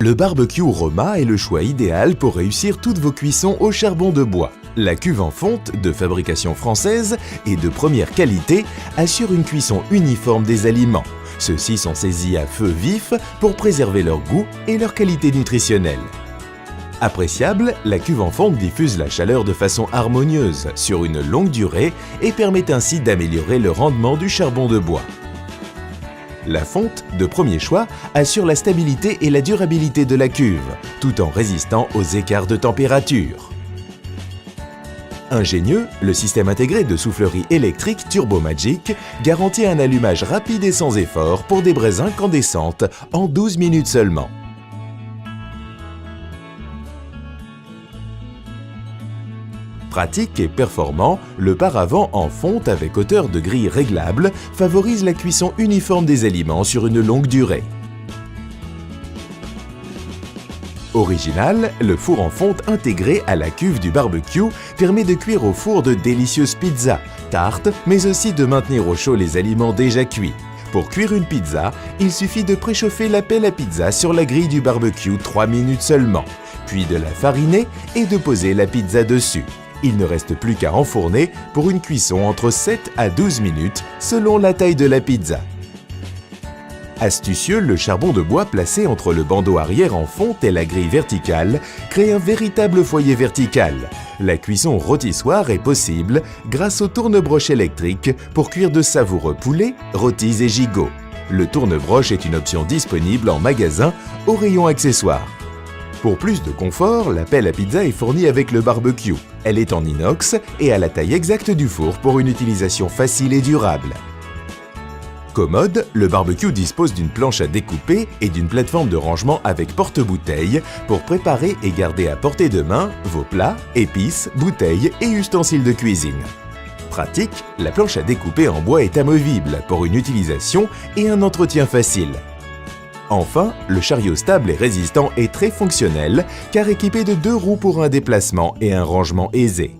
Le barbecue Roma est le choix idéal pour réussir toutes vos cuissons au charbon de bois. La cuve en fonte, de fabrication française et de première qualité, assure une cuisson uniforme des aliments. Ceux-ci sont saisis à feu vif pour préserver leur goût et leur qualité nutritionnelle. Appréciable, la cuve en fonte diffuse la chaleur de façon harmonieuse sur une longue durée et permet ainsi d'améliorer le rendement du charbon de bois. La fonte, de premier choix, assure la stabilité et la durabilité de la cuve, tout en résistant aux écarts de température. Ingénieux, le système intégré de soufflerie électrique Turbomagic garantit un allumage rapide et sans effort pour des braises incandescentes en 12 minutes seulement. Pratique et performant, le paravent en fonte avec hauteur de grille réglable favorise la cuisson uniforme des aliments sur une longue durée. Original, le four en fonte intégré à la cuve du barbecue permet de cuire au four de délicieuses pizzas, tartes, mais aussi de maintenir au chaud les aliments déjà cuits. Pour cuire une pizza, il suffit de préchauffer la pelle à pizza sur la grille du barbecue 3 minutes seulement, puis de la fariner et de poser la pizza dessus. Il ne reste plus qu'à enfourner pour une cuisson entre 7 à 12 minutes selon la taille de la pizza. Astucieux, le charbon de bois placé entre le bandeau arrière en fonte et la grille verticale crée un véritable foyer vertical. La cuisson rôtissoire est possible grâce au tourne-broche électrique pour cuire de savoureux poulets, rôtis et gigots. Le tourne-broche est une option disponible en magasin au rayon accessoires. Pour plus de confort, la pelle à pizza est fournie avec le barbecue. Elle est en inox et a la taille exacte du four pour une utilisation facile et durable. Commode, le barbecue dispose d'une planche à découper et d'une plateforme de rangement avec porte-bouteilles pour préparer et garder à portée de main vos plats, épices, bouteilles et ustensiles de cuisine. Pratique, la planche à découper en bois est amovible pour une utilisation et un entretien facile. Enfin, le chariot stable et résistant est très fonctionnel car équipé de 2 roues pour un déplacement et un rangement aisé.